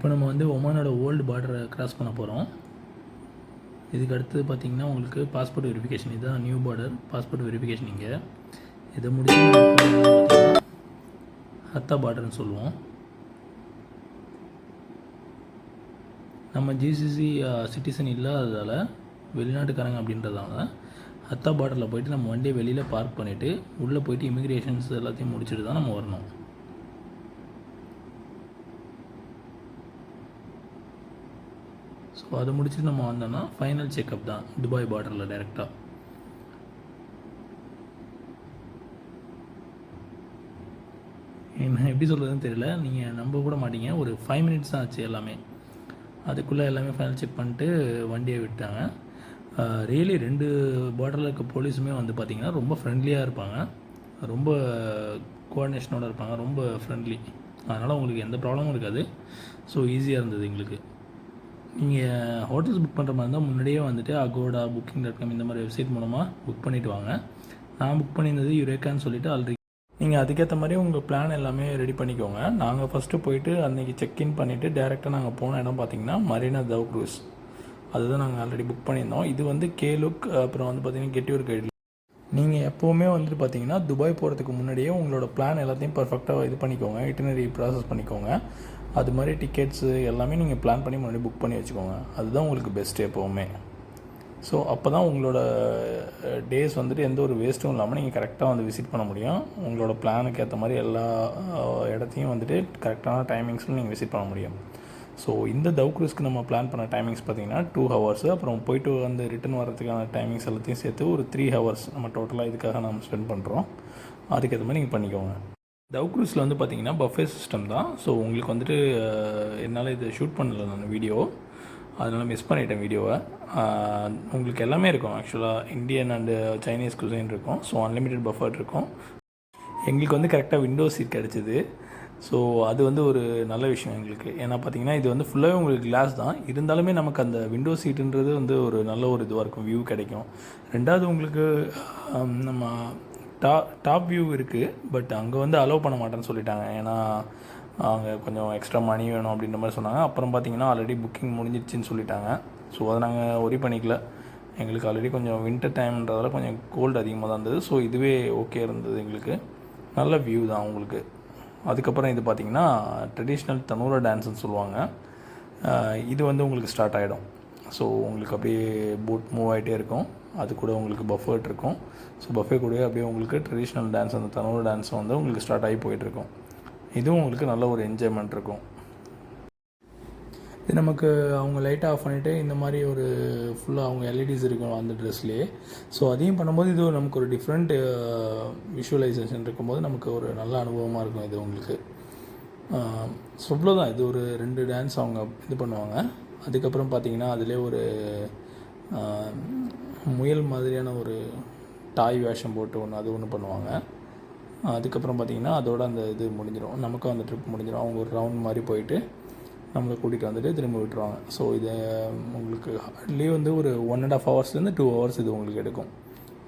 இப்போ நம்ம வந்து ஒமானோட ஓல்டு பார்டரை கிராஸ் பண்ண போகிறோம். இதுக்கு அடுத்தது பார்த்திங்கன்னா உங்களுக்கு பாஸ்போர்ட் வெரிஃபிகேஷன். இதுதான் நியூ பார்டர் பாஸ்போர்ட் வெரிஃபிகேஷன். இங்கே இதை முடிச்சு பார்த்திங்கன்னா ஹத்தா பார்டர்னு சொல்லுவோம். நம்ம ஜிசிசி சிட்டிசன் இல்லாததால், வெளிநாட்டுக்காரங்க அப்படின்றதால ஹத்தா பார்டரில் போய்ட்டு நம்ம வண்டியை வெளியில் பார்க் பண்ணிவிட்டு உள்ளே போய்ட்டு இமிக்ரேஷன்ஸ் எல்லாத்தையும் முடிச்சுட்டு தான் நம்ம வரணும். ஸோ அதை முடிச்சுட்டு நம்ம வந்தோம்னா ஃபைனல் செக்கப் தான் துபாய் பார்டரில் டைரெக்டாக. என்ன எப்படி சொல்கிறதுன்னு தெரியல, நீங்கள் நம்ப கூட மாட்டீங்க. ஒரு 5 மினிட்ஸ் தான் ஆச்சு எல்லாமே. அதுக்குள்ளே எல்லாமே ஃபைனல் செக் பண்ணிட்டு வண்டியை விட்டாங்க. ரியலி 2 பார்டரில் இருக்க போலீஸுமே வந்து பார்த்திங்கன்னா ரொம்ப ஃப்ரெண்ட்லியாக இருப்பாங்க, ரொம்ப கோஆர்டினேஷனோடு இருப்பாங்க, ரொம்ப ஃப்ரெண்ட்லி. அதனால் உங்களுக்கு எந்த ப்ராப்ளமும் இருக்காது. ஸோ ஈஸியாக இருந்தது எங்களுக்கு. நீங்கள் ஹோட்டல்ஸ் புக் பண்ணுற மாதிரி இருந்தால் முன்னாடியே வந்துட்டு அகோடா, booking.com இந்த மாதிரி வெப்சைட் மூலமாக புக் பண்ணிவிட்டு வாங்க. நான் புக் பண்ணியிருந்தது யுரேக்கான்னு சொல்லிவிட்டு ஆல்ரெடி. நீங்கள் அதுக்கேற்ற மாதிரி உங்கள் பிளான் எல்லாமே ரெடி பண்ணிக்கோங்க. நாங்கள் ஃபஸ்ட்டு போயிட்டு அன்றைக்கி செக்இன் பண்ணிவிட்டு டேரெக்டாக நாங்கள் போன இடம் பார்த்திங்கன்னா மரீனா தவ் க்ரூஸ். அதுதான் நாங்கள் ஆல்ரெடி புக் பண்ணியிருந்தோம். இது வந்து கேலுக், அப்புறம் வந்து பார்த்திங்கன்னா கெட்யூர் கைடு. நீங்கள் எப்போவுமே வந்துட்டு பார்த்தீங்கன்னா துபாய் போகிறதுக்கு முன்னாடியே உங்களோட பிளான் எல்லாத்தையும் பர்ஃபெக்டாக இது பண்ணிக்கோங்க, இட்டினரி ப்ராசஸ் பண்ணிக்கோங்க. அது மாதிரி டிக்கெட்ஸு எல்லாமே நீங்கள் பிளான் பண்ணி முன்னாடி புக் பண்ணி வச்சுக்கோங்க. அதுதான் உங்களுக்கு பெஸ்ட்டு எப்போவுமே. ஸோ அப்போ தான் உங்களோட டேஸ் வந்துட்டு எந்த ஒரு வேஸ்ட்டும் இல்லாமல் நீங்கள் கரெக்டாக வந்து விசிட் பண்ண முடியும். உங்களோட பிளானுக்கு ஏற்ற மாதிரி எல்லா இடத்தையும் வந்துட்டு கரெக்டான டைமிங்ஸில் நீங்கள் விசிட் பண்ண முடியும். ஸோ இந்த தவ் க்ரூஸ்க்கு நம்ம பிளான் பண்ண டைமிங்ஸ் பார்த்திங்கன்னா 2 ஹவர்ஸு. அப்புறம் போய்ட்டு வந்து ரிட்டன் வரதுக்கான டைமிங்ஸ் எல்லாத்தையும் சேர்த்து ஒரு 3 ஹவர்ஸ் நம்ம டோட்டலாக இதுக்காக நம்ம ஸ்பெண்ட் பண்ணுறோம். அதுக்கேற்ற மாதிரி நீங்கள் பண்ணிக்கோங்க. தவ் க்ரூஸில் வந்து பார்த்திங்கன்னா பஃபே சிஸ்டம் தான். ஸோ உங்களுக்கு வந்துட்டு என்னால் இதை ஷூட் பண்ணல நான் வீடியோ, அதனால் மிஸ் பண்ணிட்டேன் வீடியோவை. உங்களுக்கு எல்லாமே இருக்கும் ஆக்சுவலாக, இந்தியன் அண்டு சைனீஸ் குசைன் இருக்கும். ஸோ அன்லிமிட்டெட் பஃபர் இருக்கும். எங்களுக்கு வந்து கரெக்டாக விண்டோ சீட் கிடச்சிது. ஸோ அது வந்து ஒரு நல்ல விஷயம் எங்களுக்கு. ஏன்னா பார்த்திங்கன்னா இது வந்து ஃபுல்லாகவே உங்களுக்கு கிளாஸ் தான், இருந்தாலுமே நமக்கு அந்த விண்டோ சீட்டுன்றது வந்து ஒரு நல்ல ஒரு இதுவாக இருக்கும், வியூ கிடைக்கும். ரெண்டாவது உங்களுக்கு நம்ம டாப் வியூ இருக்குது, பட் அங்கே வந்து அலோவ் பண்ண மாட்டேன்னு சொல்லிட்டாங்க. ஏன்னா அங்கே கொஞ்சம் எக்ஸ்ட்ரா மணி வேணும் அப்படின்ற மாதிரி சொன்னாங்க. அப்புறம் பார்த்திங்கன்னா ஆல்ரெடி புக்கிங் முடிஞ்சிடுச்சின்னு சொல்லிட்டாங்க. ஸோ அதை நாங்கள் ஒரி பண்ணிக்கல. எங்களுக்கு ஆல்ரெடி கொஞ்சம் வின்டர் டைம்ன்றதால கொஞ்சம் கோல்டு அதிகமாக தான் இருந்தது. ஸோ இதுவே ஓகே இருந்தது எங்களுக்கு, நல்ல வியூ தான் உங்களுக்கு. அதுக்கப்புறம் இது பார்த்திங்கன்னா ட்ரெடிஷ்னல் தனூரா டான்ஸ்னு சொல்லுவாங்க. இது வந்து உங்களுக்கு ஸ்டார்ட் ஆகிடும். ஸோ உங்களுக்கு அப்படியே போட் மூவ் ஆகிட்டே இருக்கும். அது கூட உங்களுக்கு பஃபர்ட் இருக்கும். ஸோ பஃபே கூட அப்படியே உங்களுக்கு ட்ரெடிஷ்னல் டான்ஸ், அந்த தனூரா டான்ஸ் வந்து உங்களுக்கு ஸ்டார்ட் ஆகி போயிட்டுருக்கும். இதுவும் உங்களுக்கு நல்ல ஒரு என்ஜாய்மெண்ட் இருக்கும். இது நமக்கு அவங்க லைட் ஆஃப் பண்ணிவிட்டு இந்த மாதிரி ஒரு ஃபுல்லாக அவங்க எல்இடிஸ் இருக்கும் அந்த ட்ரெஸ்லேயே. ஸோ அதையும் பண்ணும்போது இது நமக்கு ஒரு டிஃப்ரெண்ட் விஷுவலைசேஷன் இருக்கும்போது நமக்கு ஒரு நல்ல அனுபவமாக இருக்கும் இது உங்களுக்கு. ஸோ இவ்வளோதான். இது ஒரு 2 டான்ஸ் அவங்க இது பண்ணுவாங்க. அதுக்கப்புறம் பார்த்திங்கன்னா அதிலே ஒரு முயல் மாதிரியான ஒரு டாய் வேஷம் போட்டு அது ஒன்று பண்ணுவாங்க. அதுக்கப்புறம் பார்த்திங்கன்னா அதோட அந்த இது முடிஞ்சிடும், நமக்கும் அந்த ட்ரிப் முடிஞ்சிடும். அவங்க ஒரு ரவுண்ட் மாதிரி போயிட்டு நம்மளை கூட்டிகிட்டு வந்துட்டு திரும்ப விட்டுருவாங்க. ஸோ இது உங்களுக்கு ஹார்ட்லி வந்து ஒரு 1.5 ஹவர்ஸ்லேருந்து 2 ஹவர்ஸ் இது உங்களுக்கு எடுக்கும்.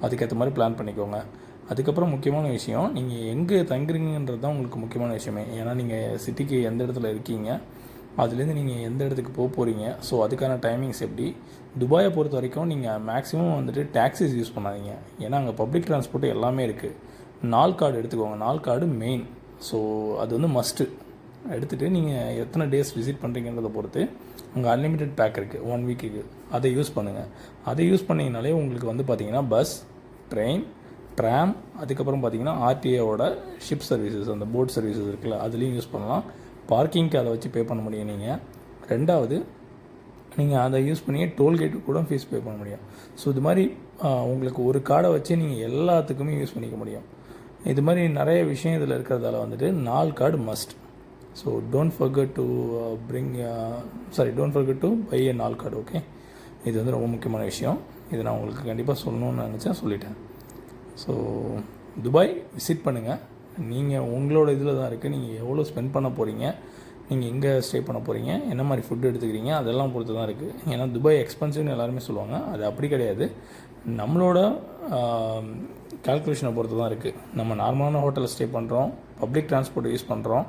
அதுக்கேற்ற மாதிரி பிளான் பண்ணிக்கோங்க. அதுக்கப்புறம் முக்கியமான விஷயம், நீங்கள் எங்கே தங்குறீங்கன்றது தான் உங்களுக்கு முக்கியமான விஷயமே. ஏன்னா நீங்கள் சிட்டிக்கு எந்த இடத்துல இருக்கீங்க, அதுலேருந்து நீங்கள் எந்த இடத்துக்கு போகிறீங்க, ஸோ அதுக்கான டைமிங்ஸ் எப்படி. துபாயை பொறுத்த வரைக்கும் நீங்கள் மேக்ஸிமம் வந்துட்டு டாக்ஸிஸ் யூஸ் பண்ணாதீங்க. ஏன்னா அங்கே பப்ளிக் ட்ரான்ஸ்போர்ட் எல்லாமே இருக்குது. நாள் கார்டு எடுத்துக்கோங்க. நாள் கார்டு மெயின். ஸோ அது வந்து மஸ்ட்டு. எடுத்துகிட்டு நீங்கள் எத்தனை டேஸ் விசிட் பண்ணுறீங்கன்றதை பொறுத்து அங்கே அன்லிமிட்டெட் பேக் இருக்குது 1 வீக்குக்கு. அதை யூஸ் பண்ணுங்கள். அதை யூஸ் பண்ணிங்கனாலே உங்களுக்கு வந்து பார்த்திங்கன்னா பஸ், ட்ரெயின், ட்ராம், அதுக்கப்புறம் பார்த்திங்கன்னா ஆர்டிஏவோட ஷிப் சர்வீசஸ், அந்த போட் சர்வீசஸ் இருக்குல்ல, அதுலேயும் யூஸ் பண்ணலாம். பார்க்கிங்க்கு அதை வச்சு பே பண்ண முடியும் நீங்கள். ரெண்டாவது நீங்கள் அதை யூஸ் பண்ணி டோல்கேட்டு கூட ஃபீஸ் பே பண்ண முடியும். ஸோ இது மாதிரி உங்களுக்கு ஒரு கார்டை வச்சு நீங்கள் எல்லாத்துக்குமே யூஸ் பண்ணிக்க முடியும். இது மாதிரி நிறைய விஷயம் இதில் இருக்கிறதால வந்துட்டு 4 card must. So don't forget to buy a 4 card. Okay, இது வந்து ரொம்ப முக்கியமான விஷயம். இது நான் உங்களுக்கு கண்டிப்பாக சொல்லணும்னு நினச்சேன், சொல்லிட்டேன். ஸோ துபாய் விசிட் பண்ணுங்கள். நீங்கள் உங்களோட இதில் தான் இருக்குது. நீங்கள் எவ்வளோ ஸ்பெண்ட் பண்ண போகிறீங்க, நீங்கள் எங்கே ஸ்டே பண்ண போகிறீங்க, என்ன மாதிரி ஃபுட் எடுத்துக்கிறீங்க, அதெல்லாம் பொறுத்து தான் இருக்குது. ஏன்னா துபாய் எக்ஸ்பென்சிவ்னு எல்லாருமே சொல்லுவாங்க. அது அப்படி கிடையாது. நம்மளோட கால்குலேஷனை பொறுத்து தான் இருக்குது. நம்ம நார்மலான ஹோட்டலில் ஸ்டே பண்ணுறோம், பப்ளிக் ட்ரான்ஸ்போர்ட் யூஸ் பண்ணுறோம்,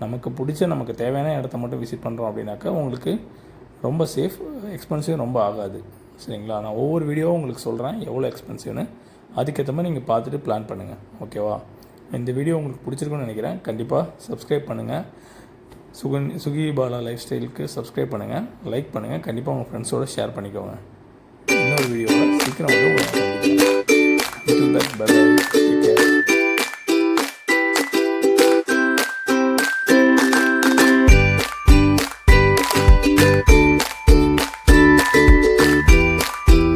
நமக்கு பிடிச்ச நமக்கு தேவையான இடத்த மட்டும் விசிட் பண்ணுறோம் அப்படின்னாக்கா உங்களுக்கு ரொம்ப சேஃப், எக்ஸ்பென்சிவ் ரொம்ப ஆகாது. சரிங்களா? நான் ஒவ்வொரு வீடியோவும் உங்களுக்கு சொல்கிறேன் எவ்வளோ எக்ஸ்பென்சிவ்னு. அதுக்கேற்ற மாதிரி நீங்கள் பார்த்துட்டு பிளான் பண்ணுங்கள். ஓகேவா? இந்த வீடியோ உங்களுக்கு பிடிச்சிருக்குன்னு நினைக்கிறேன். கண்டிப்பாக சப்ஸ்கிரைப் பண்ணுங்கள். சுகி பாலா லைஃப் ஸ்டைலுக்கு சப்ஸ்கிரைப் பண்ணுங்கள், லைக் பண்ணுங்கள். கண்டிப்பாக உங்கள் ஃப்ரெண்ட்ஸோடு ஷேர் பண்ணிக்கோங்க. இன்னொரு வீடியோவில் சீக்கிரம் வந்து உங்களை சந்திக்கிறேன். Until that, bye bye.